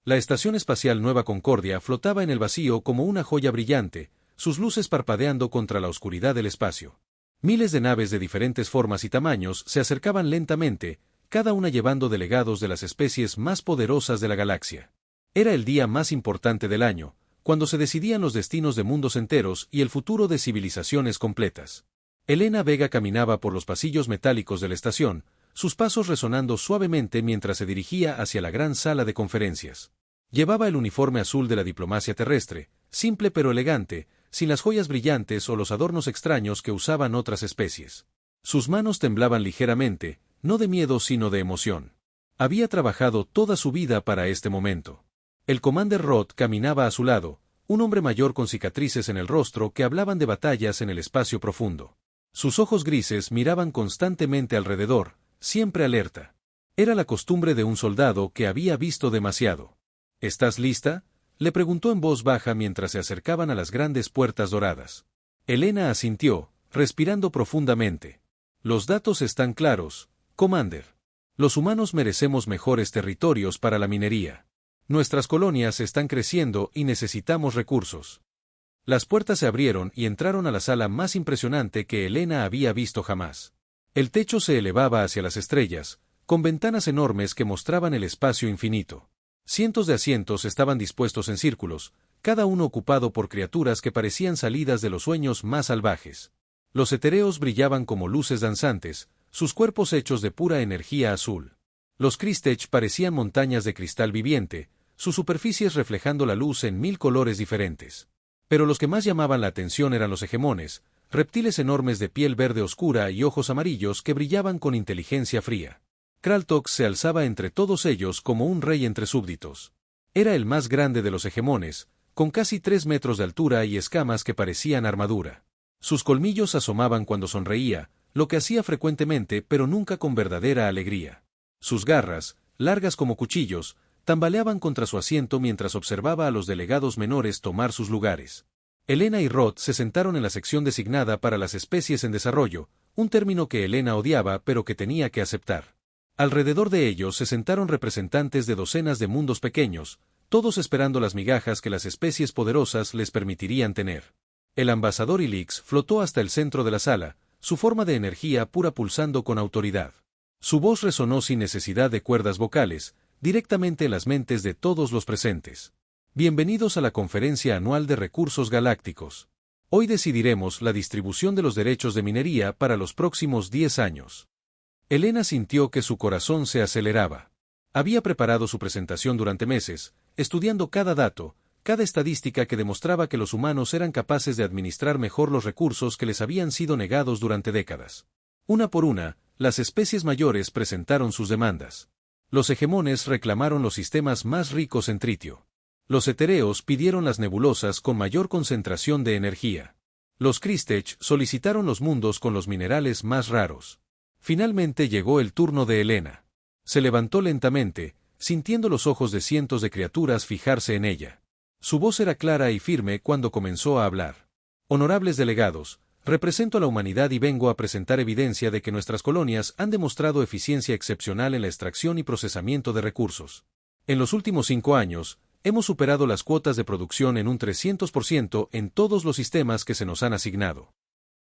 La Estación Espacial Nueva Concordia flotaba en el vacío como una joya brillante, sus luces parpadeando contra la oscuridad del espacio. Miles de naves de diferentes formas y tamaños se acercaban lentamente, cada una llevando delegados de las especies más poderosas de la galaxia. Era el día más importante del año, cuando se decidían los destinos de mundos enteros y el futuro de civilizaciones completas. Elena Vega caminaba por los pasillos metálicos de la estación, sus pasos resonando suavemente mientras se dirigía hacia la gran sala de conferencias. Llevaba el uniforme azul de la diplomacia terrestre, simple pero elegante, sin las joyas brillantes o los adornos extraños que usaban otras especies. Sus manos temblaban ligeramente, no de miedo sino de emoción. Había trabajado toda su vida para este momento. El Commander Roth caminaba a su lado, un hombre mayor con cicatrices en el rostro que hablaban de batallas en el espacio profundo. Sus ojos grises miraban constantemente alrededor, siempre alerta. Era la costumbre de un soldado que había visto demasiado. ¿Estás lista?, le preguntó en voz baja mientras se acercaban a las grandes puertas doradas. Elena asintió, respirando profundamente. Los datos están claros, Commander. Los humanos merecemos mejores territorios para la minería. Nuestras colonias están creciendo y necesitamos recursos. Las puertas se abrieron y entraron a la sala más impresionante que Elena había visto jamás. El techo se elevaba hacia las estrellas, con ventanas enormes que mostraban el espacio infinito. Cientos de asientos estaban dispuestos en círculos, cada uno ocupado por criaturas que parecían salidas de los sueños más salvajes. Los etéreos brillaban como luces danzantes, sus cuerpos hechos de pura energía azul. Los Kristech parecían montañas de cristal viviente, sus superficies reflejando la luz en 1000 colores diferentes. Pero los que más llamaban la atención eran los hegemones, reptiles enormes de piel verde oscura y ojos amarillos que brillaban con inteligencia fría. Kraltox se alzaba entre todos ellos como un rey entre súbditos. Era el más grande de los hegemones, con casi 3 metros de altura y escamas que parecían armadura. Sus colmillos asomaban cuando sonreía, lo que hacía frecuentemente pero nunca con verdadera alegría. Sus garras, largas como cuchillos, tambaleaban contra su asiento mientras observaba a los delegados menores tomar sus lugares. Elena y Roth se sentaron en la sección designada para las especies en desarrollo, un término que Elena odiaba pero que tenía que aceptar. Alrededor de ellos se sentaron representantes de docenas de mundos pequeños, todos esperando las migajas que las especies poderosas les permitirían tener. El ambasador Ilix flotó hasta el centro de la sala, su forma de energía pura pulsando con autoridad. Su voz resonó sin necesidad de cuerdas vocales, directamente en las mentes de todos los presentes. Bienvenidos a la Conferencia Anual de Recursos Galácticos. Hoy decidiremos la distribución de los derechos de minería para los próximos 10 años. Elena sintió que su corazón se aceleraba. Había preparado su presentación durante meses, estudiando cada dato, cada estadística que demostraba que los humanos eran capaces de administrar mejor los recursos que les habían sido negados durante décadas. Una por una, las especies mayores presentaron sus demandas. Los hegemones reclamaron los sistemas más ricos en tritio. Los etéreos pidieron las nebulosas con mayor concentración de energía. Los Kristech solicitaron los mundos con los minerales más raros. Finalmente llegó el turno de Elena. Se levantó lentamente, sintiendo los ojos de cientos de criaturas fijarse en ella. Su voz era clara y firme cuando comenzó a hablar. Honorables delegados, represento a la humanidad y vengo a presentar evidencia de que nuestras colonias han demostrado eficiencia excepcional en la extracción y procesamiento de recursos. En los últimos 5 años, hemos superado las cuotas de producción en un 300% en todos los sistemas que se nos han asignado.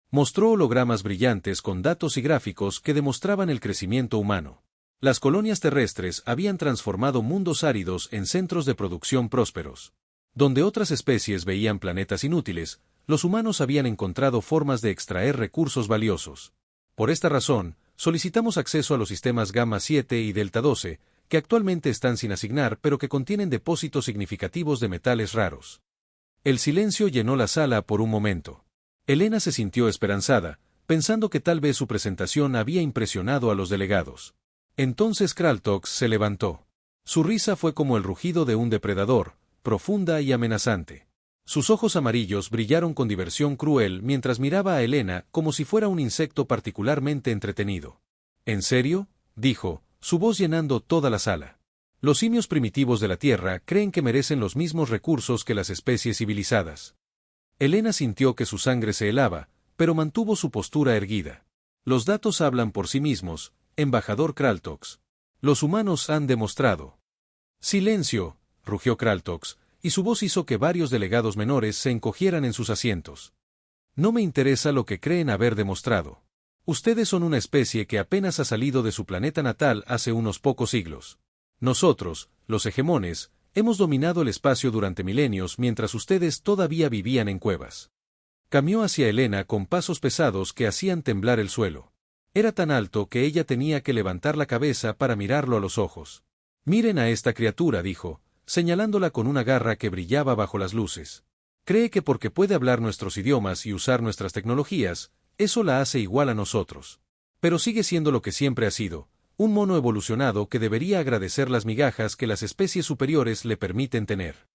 Mostró hologramas brillantes con datos y gráficos que demostraban el crecimiento humano. Las colonias terrestres habían transformado mundos áridos en centros de producción prósperos. Donde otras especies veían planetas inútiles, los humanos habían encontrado formas de extraer recursos valiosos. Por esta razón, solicitamos acceso a los sistemas Gamma 7 y Delta 12, que actualmente están sin asignar pero que contienen depósitos significativos de metales raros. El silencio llenó la sala por un momento. Elena se sintió esperanzada, pensando que tal vez su presentación había impresionado a los delegados. Entonces Kraltox se levantó. Su risa fue como el rugido de un depredador, profunda y amenazante. Sus ojos amarillos brillaron con diversión cruel mientras miraba a Elena como si fuera un insecto particularmente entretenido. ¿En serio?, dijo, su voz llenando toda la sala. Los simios primitivos de la Tierra creen que merecen los mismos recursos que las especies civilizadas. Elena sintió que su sangre se helaba, pero mantuvo su postura erguida. Los datos hablan por sí mismos, embajador Kraltox. Los humanos han demostrado. Silencio, rugió Kraltox, y su voz hizo que varios delegados menores se encogieran en sus asientos. No me interesa lo que creen haber demostrado. Ustedes son una especie que apenas ha salido de su planeta natal hace unos pocos siglos. Nosotros, los hegemones, hemos dominado el espacio durante milenios mientras ustedes todavía vivían en cuevas. Caminó hacia Helena con pasos pesados que hacían temblar el suelo. Era tan alto que ella tenía que levantar la cabeza para mirarlo a los ojos. Miren a esta criatura, dijo, señalándola con una garra que brillaba bajo las luces. Cree que porque puede hablar nuestros idiomas y usar nuestras tecnologías, eso la hace igual a nosotros. Pero sigue siendo lo que siempre ha sido, un mono evolucionado que debería agradecer las migajas que las especies superiores le permiten tener.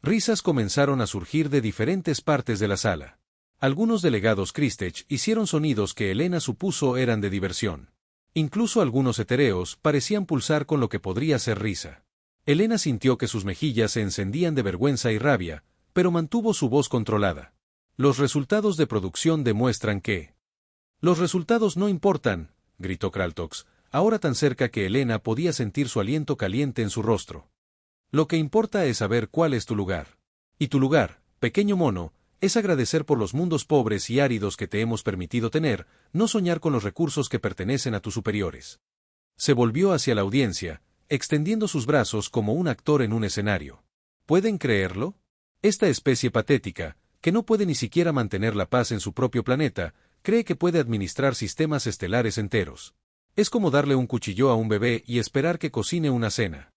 Risas comenzaron a surgir de diferentes partes de la sala. Algunos delegados Kristech hicieron sonidos que Helena supuso eran de diversión. Incluso algunos etéreos parecían pulsar con lo que podría ser risa. Helena sintió que sus mejillas se encendían de vergüenza y rabia, pero mantuvo su voz controlada. Los resultados de producción demuestran que... Los resultados no importan, gritó Kraltox, ahora tan cerca que Helena podía sentir su aliento caliente en su rostro. Lo que importa es saber cuál es tu lugar. Y tu lugar, pequeño mono, es agradecer por los mundos pobres y áridos que te hemos permitido tener, no soñar con los recursos que pertenecen a tus superiores. Se volvió hacia la audiencia, extendiendo sus brazos como un actor en un escenario. ¿Pueden creerlo? Esta especie patética, que no puede ni siquiera mantener la paz en su propio planeta, cree que puede administrar sistemas estelares enteros. Es como darle un cuchillo a un bebé y esperar que cocine una cena.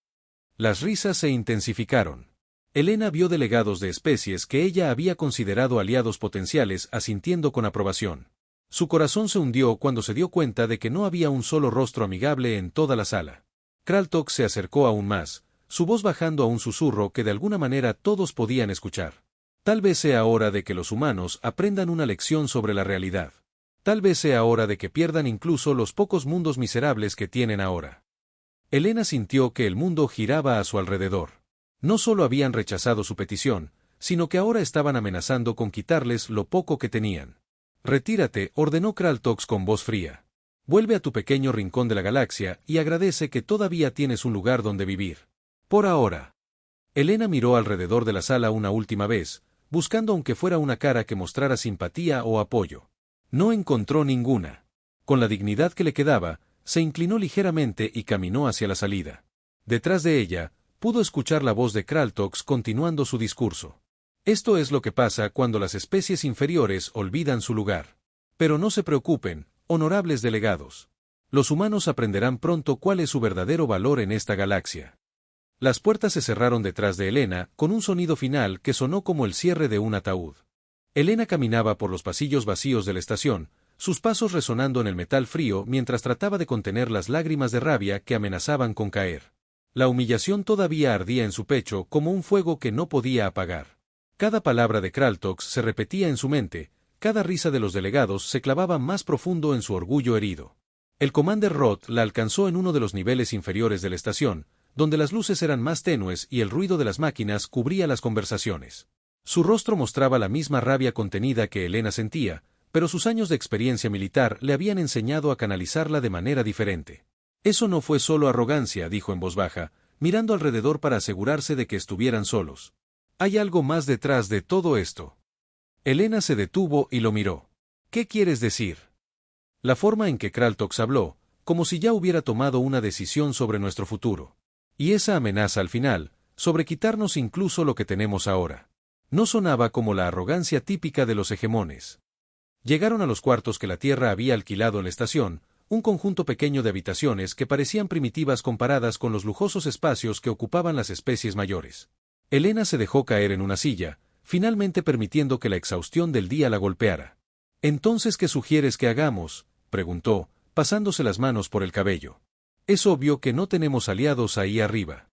Las risas se intensificaron. Helena vio delegados de especies que ella había considerado aliados potenciales asintiendo con aprobación. Su corazón se hundió cuando se dio cuenta de que no había un solo rostro amigable en toda la sala. Kraltox se acercó aún más, su voz bajando a un susurro que de alguna manera todos podían escuchar. Tal vez sea hora de que los humanos aprendan una lección sobre la realidad. Tal vez sea hora de que pierdan incluso los pocos mundos miserables que tienen ahora. Helena sintió que el mundo giraba a su alrededor. No solo habían rechazado su petición, sino que ahora estaban amenazando con quitarles lo poco que tenían. Retírate, ordenó Kraltox con voz fría. Vuelve a tu pequeño rincón de la galaxia y agradece que todavía tienes un lugar donde vivir. Por ahora. Helena miró alrededor de la sala una última vez, buscando aunque fuera una cara que mostrara simpatía o apoyo. No encontró ninguna. Con la dignidad que le quedaba, se inclinó ligeramente y caminó hacia la salida. Detrás de ella, pudo escuchar la voz de Kraltox continuando su discurso. Esto es lo que pasa cuando las especies inferiores olvidan su lugar. Pero no se preocupen, honorables delegados. Los humanos aprenderán pronto cuál es su verdadero valor en esta galaxia. Las puertas se cerraron detrás de Helena, con un sonido final que sonó como el cierre de un ataúd. Helena caminaba por los pasillos vacíos de la estación, sus pasos resonando en el metal frío mientras trataba de contener las lágrimas de rabia que amenazaban con caer. La humillación todavía ardía en su pecho como un fuego que no podía apagar. Cada palabra de Kraltox se repetía en su mente, cada risa de los delegados se clavaba más profundo en su orgullo herido. El Commander Roth la alcanzó en uno de los niveles inferiores de la estación, donde las luces eran más tenues y el ruido de las máquinas cubría las conversaciones. Su rostro mostraba la misma rabia contenida que Helena sentía, pero sus años de experiencia militar le habían enseñado a canalizarla de manera diferente. Eso no fue solo arrogancia, dijo en voz baja, mirando alrededor para asegurarse de que estuvieran solos. Hay algo más detrás de todo esto. Helena se detuvo y lo miró. ¿Qué quieres decir? La forma en que Kraltox habló, como si ya hubiera tomado una decisión sobre nuestro futuro. Y esa amenaza al final, sobre quitarnos incluso lo que tenemos ahora. No sonaba como la arrogancia típica de los hegemones. Llegaron a los cuartos que la Tierra había alquilado en la estación, un conjunto pequeño de habitaciones que parecían primitivas comparadas con los lujosos espacios que ocupaban las especies mayores. Helena se dejó caer en una silla, finalmente permitiendo que la exhaustión del día la golpeara. «¿Entonces qué sugieres que hagamos?», preguntó, pasándose las manos por el cabello. «Es obvio que no tenemos aliados ahí arriba».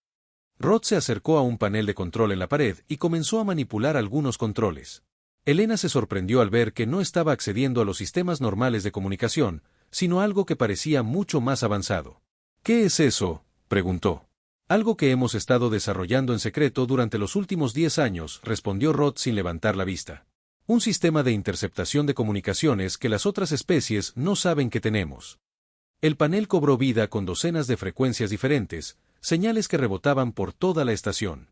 Roth se acercó a un panel de control en la pared y comenzó a manipular algunos controles. Helena se sorprendió al ver que no estaba accediendo a los sistemas normales de comunicación, sino algo que parecía mucho más avanzado. «¿Qué es eso?», preguntó. «Algo que hemos estado desarrollando en secreto durante los últimos 10 años», respondió Roth sin levantar la vista. «Un sistema de interceptación de comunicaciones que las otras especies no saben que tenemos». El panel cobró vida con docenas de frecuencias diferentes, señales que rebotaban por toda la estación.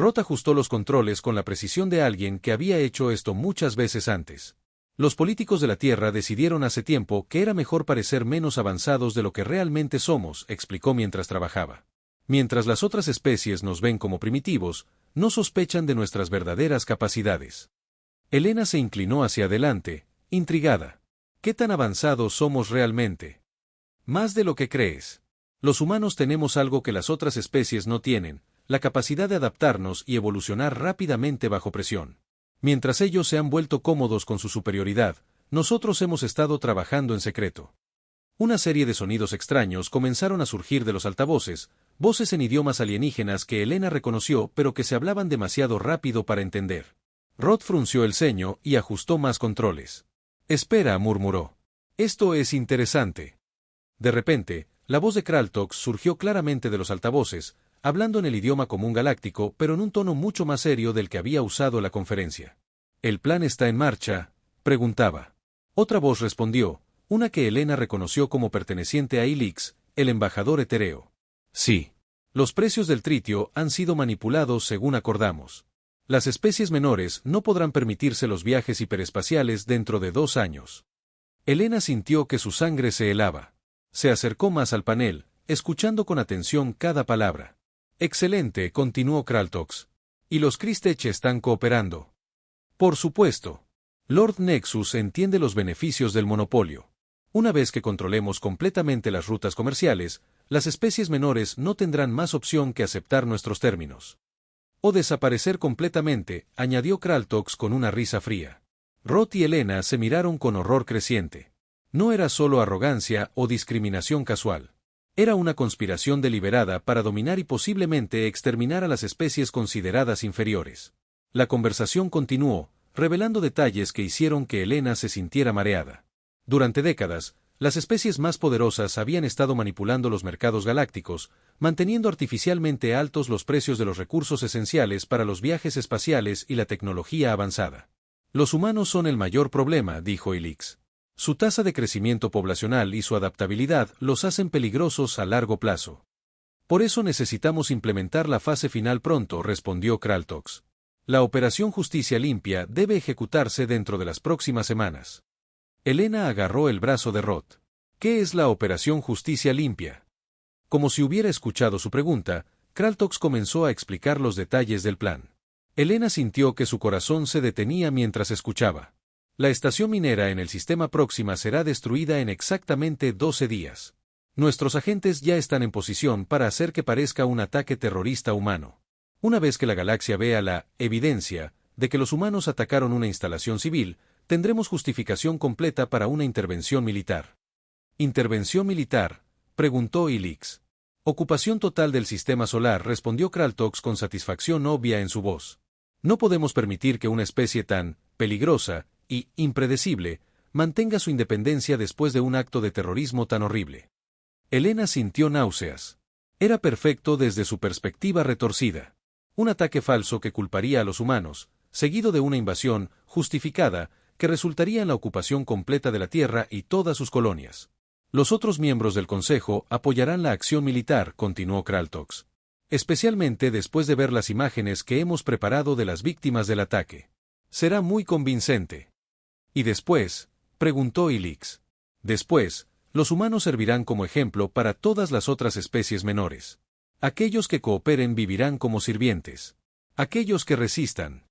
Roth ajustó los controles con la precisión de alguien que había hecho esto muchas veces antes. Los políticos de la Tierra decidieron hace tiempo que era mejor parecer menos avanzados de lo que realmente somos, explicó mientras trabajaba. Mientras las otras especies nos ven como primitivos, no sospechan de nuestras verdaderas capacidades. Elena se inclinó hacia adelante, intrigada. ¿Qué tan avanzados somos realmente? Más de lo que crees. Los humanos tenemos algo que las otras especies no tienen, la capacidad de adaptarnos y evolucionar rápidamente bajo presión. Mientras ellos se han vuelto cómodos con su superioridad, nosotros hemos estado trabajando en secreto. Una serie de sonidos extraños comenzaron a surgir de los altavoces, voces en idiomas alienígenas que Elena reconoció pero que se hablaban demasiado rápido para entender. Roth frunció el ceño y ajustó más controles. «Espera», murmuró. «Esto es interesante». De repente, la voz de Kraltox surgió claramente de los altavoces, hablando en el idioma común galáctico pero en un tono mucho más serio del que había usado en la conferencia. «¿El plan está en marcha?», preguntaba. Otra voz respondió, una que Elena reconoció como perteneciente a Ilix, el embajador etéreo. «Sí. Los precios del tritio han sido manipulados según acordamos. Las especies menores no podrán permitirse los viajes hiperespaciales dentro de 2 años». Elena sintió que su sangre se helaba. Se acercó más al panel, escuchando con atención cada palabra. «Excelente», continuó Kraltox. «¿Y los Kristech están cooperando?» «Por supuesto. Lord Nexus entiende los beneficios del monopolio. Una vez que controlemos completamente las rutas comerciales, las especies menores no tendrán más opción que aceptar nuestros términos. O desaparecer completamente», añadió Kraltox con una risa fría. Roth y Elena se miraron con horror creciente. No era solo arrogancia o discriminación casual. Era una conspiración deliberada para dominar y posiblemente exterminar a las especies consideradas inferiores. La conversación continuó, revelando detalles que hicieron que Elena se sintiera mareada. Durante décadas, las especies más poderosas habían estado manipulando los mercados galácticos, manteniendo artificialmente altos los precios de los recursos esenciales para los viajes espaciales y la tecnología avanzada. «Los humanos son el mayor problema», dijo Ilix. «Su tasa de crecimiento poblacional y su adaptabilidad los hacen peligrosos a largo plazo. Por eso necesitamos implementar la fase final pronto», respondió Kraltox. «La Operación Justicia Limpia debe ejecutarse dentro de las próximas semanas». Elena agarró el brazo de Roth. «¿Qué es la Operación Justicia Limpia?». Como si hubiera escuchado su pregunta, Kraltox comenzó a explicar los detalles del plan. Elena sintió que su corazón se detenía mientras escuchaba. «La estación minera en el sistema Próxima será destruida en exactamente 12 días. Nuestros agentes ya están en posición para hacer que parezca un ataque terrorista humano. Una vez que la galaxia vea la evidencia de que los humanos atacaron una instalación civil, tendremos justificación completa para una intervención militar». «¿Intervención militar?», preguntó Ilix. «Ocupación total del sistema solar», respondió Kraltox con satisfacción obvia en su voz. «No podemos permitir que una especie tan peligrosa y impredecible mantenga su independencia después de un acto de terrorismo tan horrible». Elena sintió náuseas. Era perfecto desde su perspectiva retorcida. Un ataque falso que culparía a los humanos, seguido de una invasión justificada que resultaría en la ocupación completa de la Tierra y todas sus colonias. «Los otros miembros del Consejo apoyarán la acción militar», continuó Kraltox. «Especialmente después de ver las imágenes que hemos preparado de las víctimas del ataque. Será muy convincente». «¿Y después?», preguntó Ilix. «Después, los humanos servirán como ejemplo para todas las otras especies menores. Aquellos que cooperen vivirán como sirvientes. Aquellos que resistan».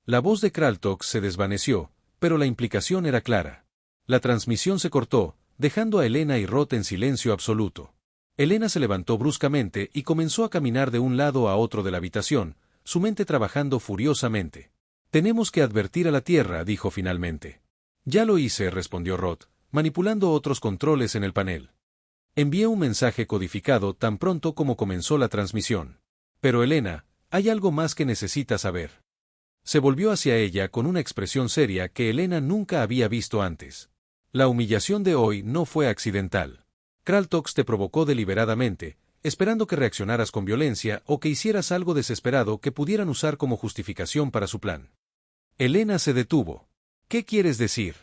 La voz de Kraltox se desvaneció, pero la implicación era clara. La transmisión se cortó, dejando a Elena y Roth en silencio absoluto. Elena se levantó bruscamente y comenzó a caminar de un lado a otro de la habitación, su mente trabajando furiosamente. «Tenemos que advertir a la Tierra», dijo finalmente. «Ya lo hice», respondió Roth, manipulando otros controles en el panel. «Envié un mensaje codificado tan pronto como comenzó la transmisión. Pero Elena, hay algo más que necesitas saber». Se volvió hacia ella con una expresión seria que Elena nunca había visto antes. «La humillación de hoy no fue accidental. Kraltox te provocó deliberadamente, esperando que reaccionaras con violencia o que hicieras algo desesperado que pudieran usar como justificación para su plan». Elena se detuvo. «¿Qué quieres decir?».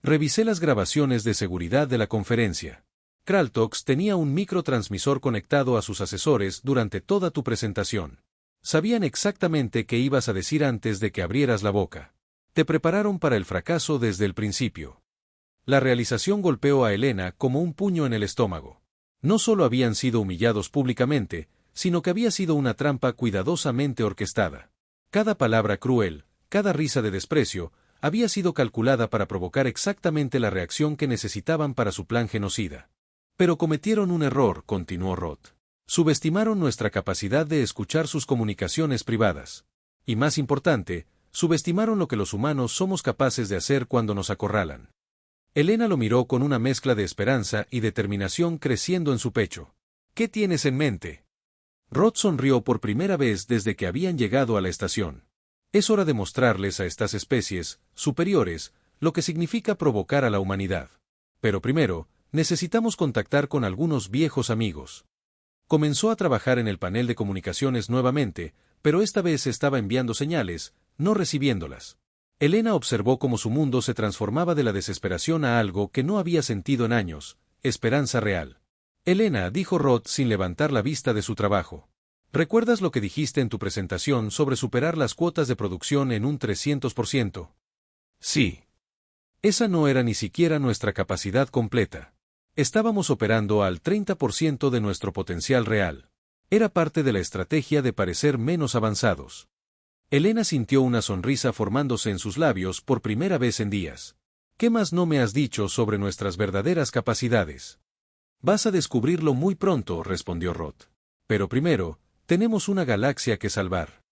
Revisé las grabaciones de seguridad de la conferencia. Kraltox tenía un microtransmisor conectado a sus asesores durante toda tu presentación. Sabían exactamente qué ibas a decir antes de que abrieras la boca. Te prepararon para el fracaso desde el principio. La realización golpeó a Elena como un puño en el estómago. No solo habían sido humillados públicamente, sino que había sido una trampa cuidadosamente orquestada. Cada palabra cruel, cada risa de desprecio, había sido calculada para provocar exactamente la reacción que necesitaban para su plan genocida. Pero cometieron un error, continuó Roth. Subestimaron nuestra capacidad de escuchar sus comunicaciones privadas. Y más importante, subestimaron lo que los humanos somos capaces de hacer cuando nos acorralan. Elena lo miró con una mezcla de esperanza y determinación creciendo en su pecho. ¿Qué tienes en mente? Roth sonrió por primera vez desde que habían llegado a la estación. Es hora de mostrarles a estas especies, superiores, lo que significa provocar a la humanidad. Pero primero, necesitamos contactar con algunos viejos amigos. Comenzó a trabajar en el panel de comunicaciones nuevamente, pero esta vez estaba enviando señales, no recibiéndolas. Elena observó cómo su mundo se transformaba de la desesperación a algo que no había sentido en años, esperanza real. Elena, dijo Roth sin levantar la vista de su trabajo. ¿Recuerdas lo que dijiste en tu presentación sobre superar las cuotas de producción en un 300%? Sí. Esa no era ni siquiera nuestra capacidad completa. Estábamos operando al 30% de nuestro potencial real. Era parte de la estrategia de parecer menos avanzados. Elena sintió una sonrisa formándose en sus labios por primera vez en días. ¿Qué más no me has dicho sobre nuestras verdaderas capacidades? Vas a descubrirlo muy pronto, respondió Roth. Pero primero, tenemos una galaxia que salvar.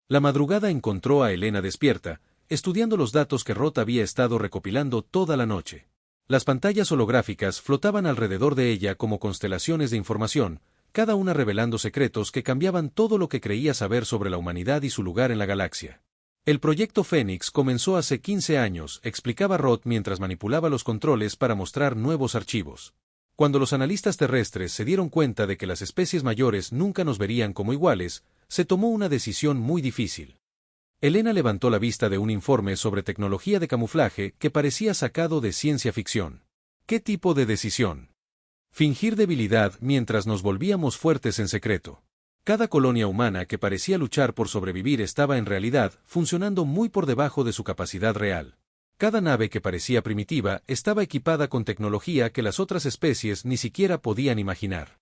La madrugada encontró a Elena despierta, estudiando los datos que Roth había estado recopilando toda la noche. Las pantallas holográficas flotaban alrededor de ella como constelaciones de información, cada una revelando secretos que cambiaban todo lo que creía saber sobre la humanidad y su lugar en la galaxia. El proyecto Fénix comenzó hace 15 años, explicaba Roth mientras manipulaba los controles para mostrar nuevos archivos. Cuando los analistas terrestres se dieron cuenta de que las especies mayores nunca nos verían como iguales, se tomó una decisión muy difícil. Elena levantó la vista de un informe sobre tecnología de camuflaje que parecía sacado de ciencia ficción. ¿Qué tipo de decisión? Fingir debilidad mientras nos volvíamos fuertes en secreto. Cada colonia humana que parecía luchar por sobrevivir estaba en realidad funcionando muy por debajo de su capacidad real. Cada nave que parecía primitiva estaba equipada con tecnología que las otras especies ni siquiera podían imaginar.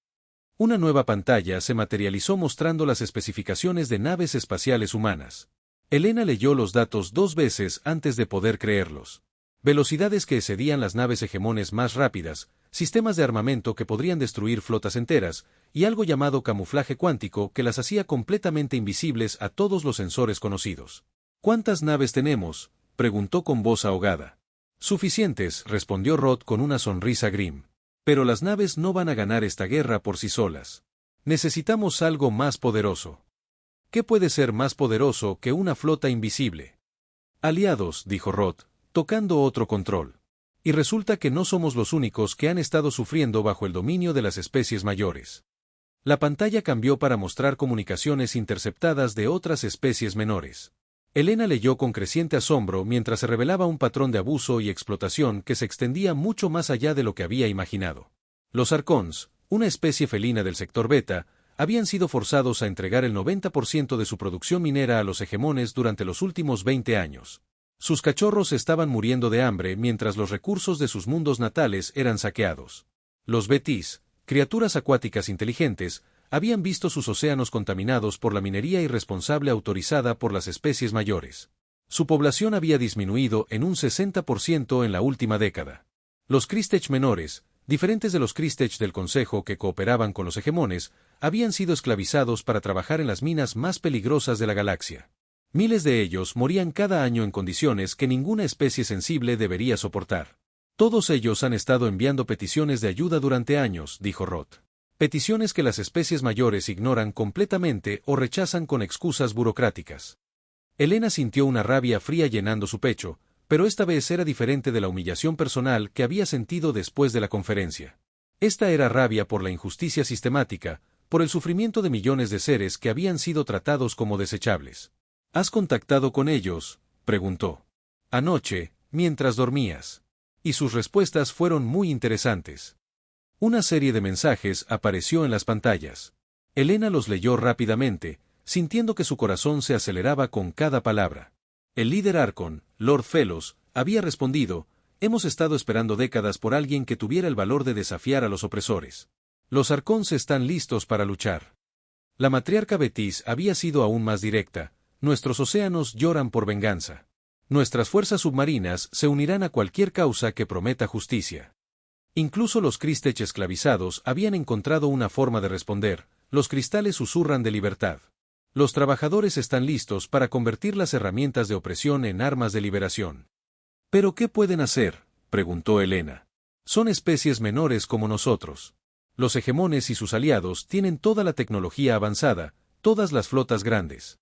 Una nueva pantalla se materializó mostrando las especificaciones de naves espaciales humanas. Elena leyó los datos 2 veces antes de poder creerlos. Velocidades que excedían las naves hegemones más rápidas, sistemas de armamento que podrían destruir flotas enteras, y algo llamado camuflaje cuántico que las hacía completamente invisibles a todos los sensores conocidos. ¿Cuántas naves tenemos?, preguntó con voz ahogada. Suficientes, respondió Roth con una sonrisa grim. Pero las naves no van a ganar esta guerra por sí solas. Necesitamos algo más poderoso. ¿Qué puede ser más poderoso que una flota invisible? Aliados, dijo Roth, tocando otro control. Y resulta que no somos los únicos que han estado sufriendo bajo el dominio de las especies mayores. La pantalla cambió para mostrar comunicaciones interceptadas de otras especies menores. Elena leyó con creciente asombro mientras se revelaba un patrón de abuso y explotación que se extendía mucho más allá de lo que había imaginado. Los Arcons, una especie felina del sector beta, habían sido forzados a entregar el 90% de su producción minera a los hegemones durante los últimos 20 años. Sus cachorros estaban muriendo de hambre mientras los recursos de sus mundos natales eran saqueados. Los Betis, criaturas acuáticas inteligentes, habían visto sus océanos contaminados por la minería irresponsable autorizada por las especies mayores. Su población había disminuido en un 60% en la última década. Los Kristech menores, diferentes de los Kristech del Consejo que cooperaban con los hegemones, habían sido esclavizados para trabajar en las minas más peligrosas de la galaxia. Miles de ellos morían cada año en condiciones que ninguna especie sensible debería soportar. Todos ellos han estado enviando peticiones de ayuda durante años, dijo Roth. Peticiones que las especies mayores ignoran completamente o rechazan con excusas burocráticas. Elena sintió una rabia fría llenando su pecho, pero esta vez era diferente de la humillación personal que había sentido después de la conferencia. Esta era rabia por la injusticia sistemática, por el sufrimiento de millones de seres que habían sido tratados como desechables. ¿Has contactado con ellos?, preguntó. Anoche, mientras dormías. Y sus respuestas fueron muy interesantes. Una serie de mensajes apareció en las pantallas. Elena los leyó rápidamente, sintiendo que su corazón se aceleraba con cada palabra. El líder Arcon, Lord Felos, había respondido: hemos estado esperando décadas por alguien que tuviera el valor de desafiar a los opresores. Los Arcons están listos para luchar. La matriarca Betis había sido aún más directa: nuestros océanos lloran por venganza. Nuestras fuerzas submarinas se unirán a cualquier causa que prometa justicia. Incluso los Kristech esclavizados habían encontrado una forma de responder: los cristales susurran de libertad. Los trabajadores están listos para convertir las herramientas de opresión en armas de liberación. ¿Pero qué pueden hacer?, preguntó Helena. Son especies menores como nosotros. Los hegemones y sus aliados tienen toda la tecnología avanzada, todas las flotas grandes.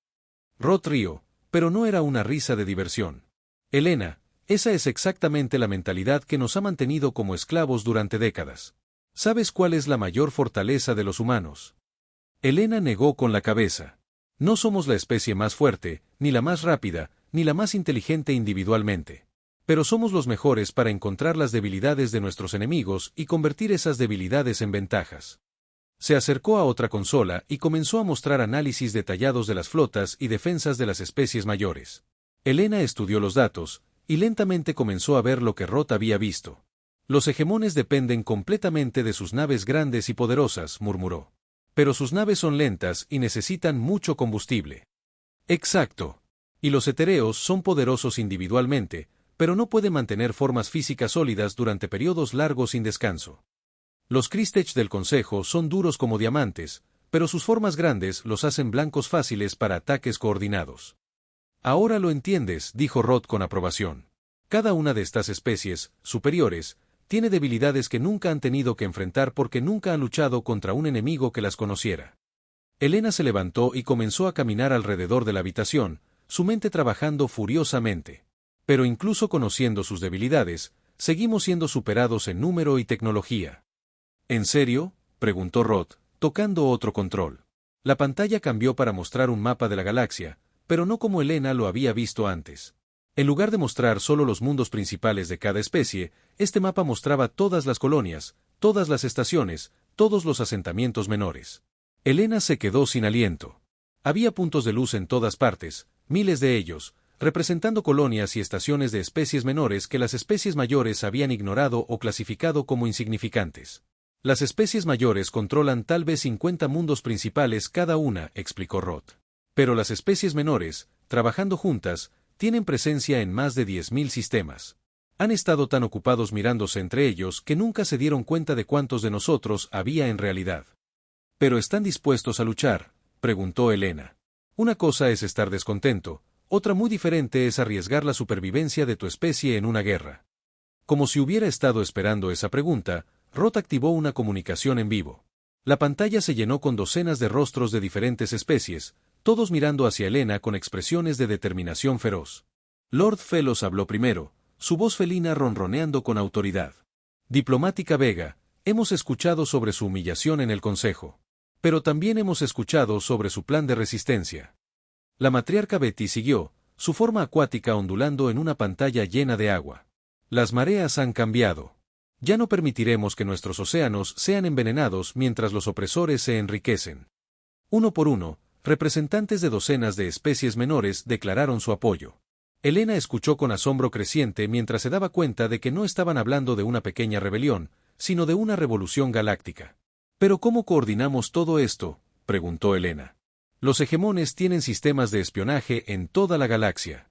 Rod rió, pero no era una risa de diversión. Helena, esa es exactamente la mentalidad que nos ha mantenido como esclavos durante décadas. ¿Sabes cuál es la mayor fortaleza de los humanos? Helena negó con la cabeza. No somos la especie más fuerte, ni la más rápida, ni la más inteligente individualmente. Pero somos los mejores para encontrar las debilidades de nuestros enemigos y convertir esas debilidades en ventajas. Se acercó a otra consola y comenzó a mostrar análisis detallados de las flotas y defensas de las especies mayores. Helena estudió los datos, y lentamente comenzó a ver lo que Rod había visto. Los hegemones dependen completamente de sus naves grandes y poderosas, murmuró. Pero sus naves son lentas y necesitan mucho combustible. Exacto. Y los etereos son poderosos individualmente, pero no pueden mantener formas físicas sólidas durante periodos largos sin descanso. Los Kristech del Consejo son duros como diamantes, pero sus formas grandes los hacen blancos fáciles para ataques coordinados. Ahora lo entiendes, dijo Rod con aprobación. Cada una de estas especies, superiores, tiene debilidades que nunca han tenido que enfrentar porque nunca han luchado contra un enemigo que las conociera. Helena se levantó y comenzó a caminar alrededor de la habitación, su mente trabajando furiosamente. Pero incluso conociendo sus debilidades, seguimos siendo superados en número y tecnología. ¿En serio?, preguntó Rod, tocando otro control. La pantalla cambió para mostrar un mapa de la galaxia, pero no como Helena lo había visto antes. En lugar de mostrar solo los mundos principales de cada especie, este mapa mostraba todas las colonias, todas las estaciones, todos los asentamientos menores. Helena se quedó sin aliento. Había puntos de luz en todas partes, miles de ellos, representando colonias y estaciones de especies menores que las especies mayores habían ignorado o clasificado como insignificantes. Las especies mayores controlan tal vez 50 mundos principales cada una, explicó Rod. Pero las especies menores, trabajando juntas, tienen presencia en más de 10.000 sistemas. Han estado tan ocupados mirándose entre ellos que nunca se dieron cuenta de cuántos de nosotros había en realidad. ¿Pero están dispuestos a luchar?, preguntó Helena. Una cosa es estar descontento, otra muy diferente es arriesgar la supervivencia de tu especie en una guerra. Como si hubiera estado esperando esa pregunta, Rod activó una comunicación en vivo. La pantalla se llenó con docenas de rostros de diferentes especies, todos mirando hacia Helena con expresiones de determinación feroz. Lord Felos habló primero, su voz felina ronroneando con autoridad. Diplomática Vega, hemos escuchado sobre su humillación en el Consejo. Pero también hemos escuchado sobre su plan de resistencia. La matriarca Betty siguió, su forma acuática ondulando en una pantalla llena de agua. Las mareas han cambiado. Ya no permitiremos que nuestros océanos sean envenenados mientras los opresores se enriquecen. Uno por uno, representantes de docenas de especies menores declararon su apoyo. Helena escuchó con asombro creciente mientras se daba cuenta de que no estaban hablando de una pequeña rebelión, sino de una revolución galáctica. ¿Pero cómo coordinamos todo esto?, preguntó Helena. Los hegemones tienen sistemas de espionaje en toda la galaxia.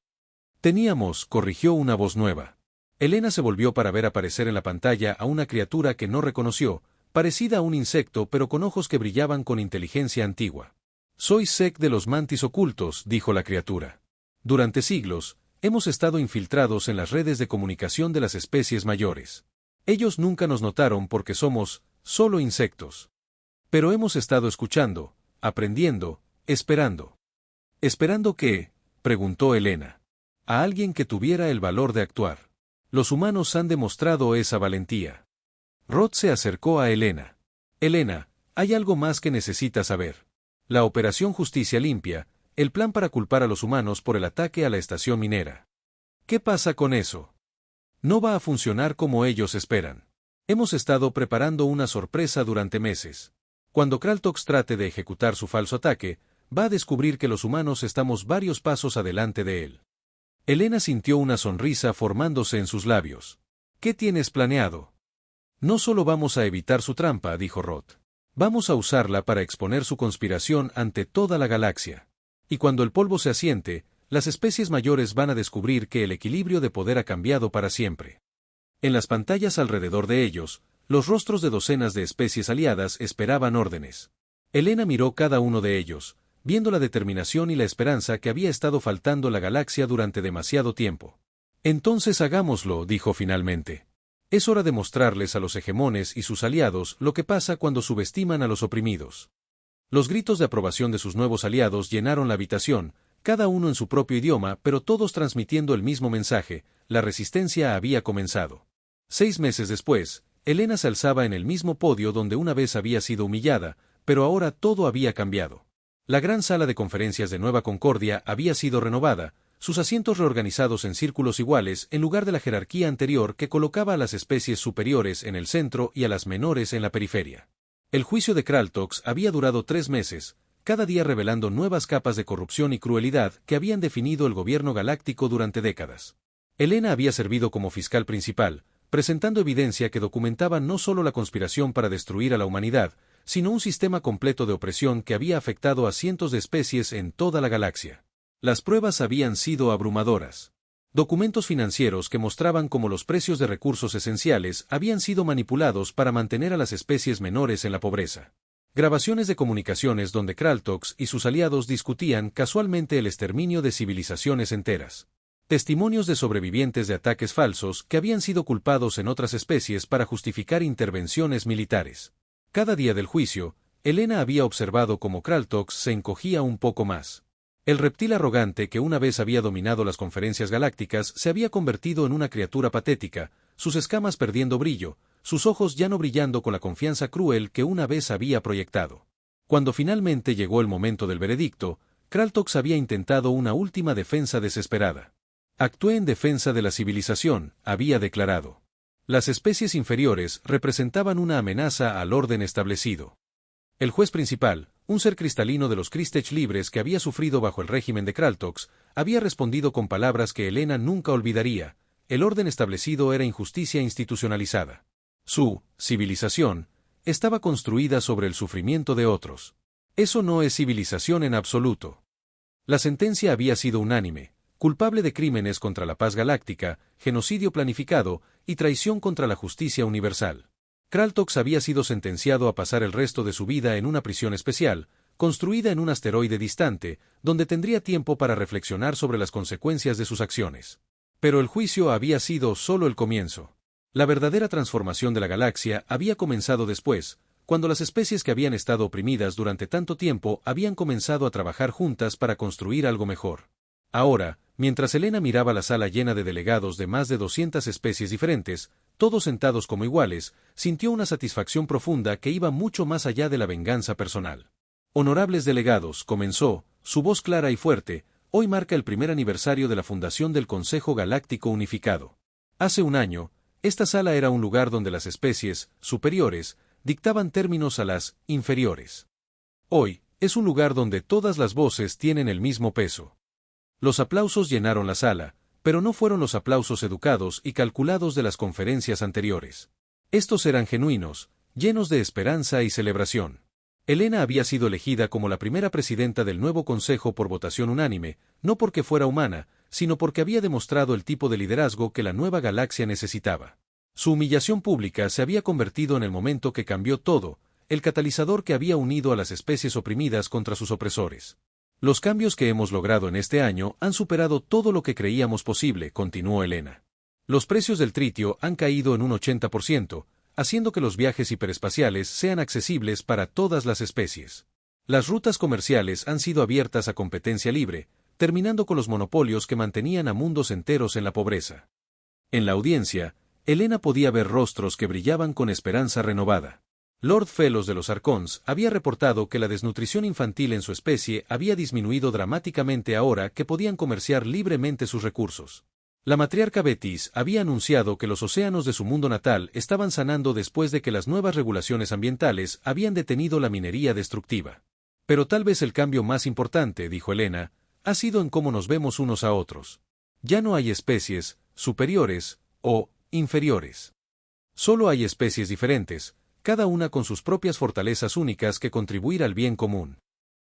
Teníamos, corrigió una voz nueva. Helena se volvió para ver aparecer en la pantalla a una criatura que no reconoció, parecida a un insecto pero con ojos que brillaban con inteligencia antigua. Soy Sec de los mantis ocultos, dijo la criatura. Durante siglos, hemos estado infiltrados en las redes de comunicación de las especies mayores. Ellos nunca nos notaron porque somos solo insectos. Pero hemos estado escuchando, aprendiendo, esperando. ¿Esperando qué?, preguntó Helena. A alguien que tuviera el valor de actuar. Los humanos han demostrado esa valentía. Rod se acercó a Helena. Helena, hay algo más que necesitas saber. La Operación Justicia Limpia, el plan para culpar a los humanos por el ataque a la estación minera. ¿Qué pasa con eso? No va a funcionar como ellos esperan. Hemos estado preparando una sorpresa durante meses. Cuando Kraltox trate de ejecutar su falso ataque, va a descubrir que los humanos estamos varios pasos adelante de él. Elena sintió una sonrisa formándose en sus labios. ¿Qué tienes planeado? No solo vamos a evitar su trampa, dijo Roth. Vamos a usarla para exponer su conspiración ante toda la galaxia. Y cuando el polvo se asiente, las especies mayores van a descubrir que el equilibrio de poder ha cambiado para siempre. En las pantallas alrededor de ellos, los rostros de docenas de especies aliadas esperaban órdenes. Elena miró cada uno de ellos, viendo la determinación y la esperanza que había estado faltando la galaxia durante demasiado tiempo. Entonces hagámoslo, dijo finalmente. Es hora de mostrarles a los hegemones y sus aliados lo que pasa cuando subestiman a los oprimidos. Los gritos de aprobación de sus nuevos aliados llenaron la habitación, cada uno en su propio idioma, pero todos transmitiendo el mismo mensaje: la resistencia había comenzado. 6 meses después, Elena se alzaba en el mismo podio donde una vez había sido humillada, pero ahora todo había cambiado. La gran sala de conferencias de Nueva Concordia había sido renovada, sus asientos reorganizados en círculos iguales en lugar de la jerarquía anterior que colocaba a las especies superiores en el centro y a las menores en la periferia. El juicio de Kraltox había durado 3 meses, cada día revelando nuevas capas de corrupción y crueldad que habían definido el gobierno galáctico durante décadas. Elena había servido como fiscal principal, presentando evidencia que documentaba no solo la conspiración para destruir a la humanidad, sino un sistema completo de opresión que había afectado a cientos de especies en toda la galaxia. Las pruebas habían sido abrumadoras. Documentos financieros que mostraban cómo los precios de recursos esenciales habían sido manipulados para mantener a las especies menores en la pobreza. Grabaciones de comunicaciones donde Kraltox y sus aliados discutían casualmente el exterminio de civilizaciones enteras. Testimonios de sobrevivientes de ataques falsos que habían sido culpados en otras especies para justificar intervenciones militares. Cada día del juicio, Elena había observado cómo Kraltox se encogía un poco más. El reptil arrogante que una vez había dominado las conferencias galácticas se había convertido en una criatura patética, sus escamas perdiendo brillo, sus ojos ya no brillando con la confianza cruel que una vez había proyectado. Cuando finalmente llegó el momento del veredicto, Kraltox había intentado una última defensa desesperada. Actué en defensa de la civilización, había declarado. Las especies inferiores representaban una amenaza al orden establecido. El juez principal, un ser cristalino de los Kristech libres que había sufrido bajo el régimen de Kraltox, había respondido con palabras que Elena nunca olvidaría: el orden establecido era injusticia institucionalizada. Su civilización estaba construida sobre el sufrimiento de otros. Eso no es civilización en absoluto. La sentencia había sido unánime: culpable de crímenes contra la paz galáctica, genocidio planificado y traición contra la justicia universal. Kraltox había sido sentenciado a pasar el resto de su vida en una prisión especial, construida en un asteroide distante, donde tendría tiempo para reflexionar sobre las consecuencias de sus acciones. Pero el juicio había sido solo el comienzo. La verdadera transformación de la galaxia había comenzado después, cuando las especies que habían estado oprimidas durante tanto tiempo habían comenzado a trabajar juntas para construir algo mejor. Ahora, mientras Elena miraba la sala llena de delegados de más de 200 especies diferentes, todos sentados como iguales, sintió una satisfacción profunda que iba mucho más allá de la venganza personal. Honorables delegados, comenzó, su voz clara y fuerte, hoy marca el primer aniversario de la fundación del Consejo Galáctico Unificado. Hace un año, esta sala era un lugar donde las especies superiores dictaban términos a las inferiores. Hoy, es un lugar donde todas las voces tienen el mismo peso. Los aplausos llenaron la sala, pero no fueron los aplausos educados y calculados de las conferencias anteriores. Estos eran genuinos, llenos de esperanza y celebración. Elena había sido elegida como la primera presidenta del nuevo consejo por votación unánime, no porque fuera humana, sino porque había demostrado el tipo de liderazgo que la nueva galaxia necesitaba. Su humillación pública se había convertido en el momento que cambió todo, el catalizador que había unido a las especies oprimidas contra sus opresores. Los cambios que hemos logrado en este año han superado todo lo que creíamos posible, continuó Elena. Los precios del tritio han caído en un 80%, haciendo que los viajes hiperespaciales sean accesibles para todas las especies. Las rutas comerciales han sido abiertas a competencia libre, terminando con los monopolios que mantenían a mundos enteros en la pobreza. En la audiencia, Elena podía ver rostros que brillaban con esperanza renovada. Lord Fellows de los Arcons había reportado que la desnutrición infantil en su especie había disminuido dramáticamente ahora que podían comerciar libremente sus recursos. La matriarca Betis había anunciado que los océanos de su mundo natal estaban sanando después de que las nuevas regulaciones ambientales habían detenido la minería destructiva. Pero tal vez el cambio más importante, dijo Elena, ha sido en cómo nos vemos unos a otros. Ya no hay especies superiores o inferiores. Solo hay especies diferentes, cada una con sus propias fortalezas únicas que contribuir al bien común.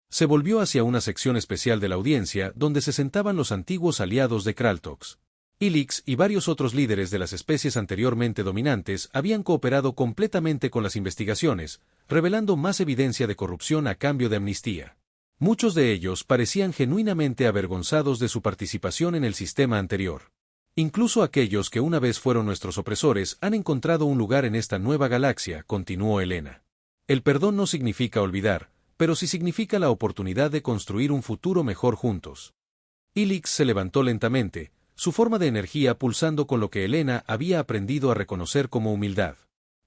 Se volvió hacia una sección especial de la audiencia donde se sentaban los antiguos aliados de Kraltox. Ilix y varios otros líderes de las especies anteriormente dominantes habían cooperado completamente con las investigaciones, revelando más evidencia de corrupción a cambio de amnistía. Muchos de ellos parecían genuinamente avergonzados de su participación en el sistema anterior. Incluso aquellos que una vez fueron nuestros opresores han encontrado un lugar en esta nueva galaxia, continuó Elena. El perdón no significa olvidar, pero sí significa la oportunidad de construir un futuro mejor juntos. Ilix se levantó lentamente, su forma de energía pulsando con lo que Elena había aprendido a reconocer como humildad.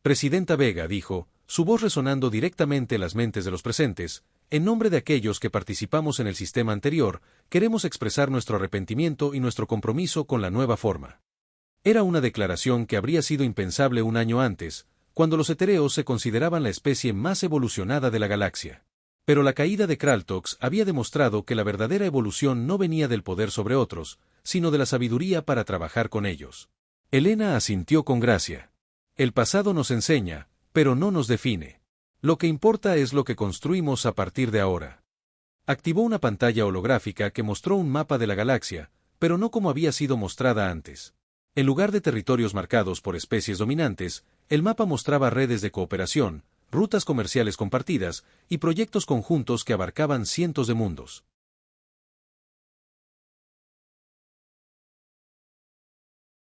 Presidenta Vega dijo, su voz resonando directamente en las mentes de los presentes, en nombre de aquellos que participamos en el sistema anterior, queremos expresar nuestro arrepentimiento y nuestro compromiso con la nueva forma. Era una declaración que habría sido impensable un año antes, cuando los etereos se consideraban la especie más evolucionada de la galaxia. Pero la caída de Kraltox había demostrado que la verdadera evolución no venía del poder sobre otros, sino de la sabiduría para trabajar con ellos. Elena asintió con gracia. El pasado nos enseña, pero no nos define. Lo que importa es lo que construimos a partir de ahora. Activó una pantalla holográfica que mostró un mapa de la galaxia, pero no como había sido mostrada antes. En lugar de territorios marcados por especies dominantes, el mapa mostraba redes de cooperación, rutas comerciales compartidas y proyectos conjuntos que abarcaban cientos de mundos.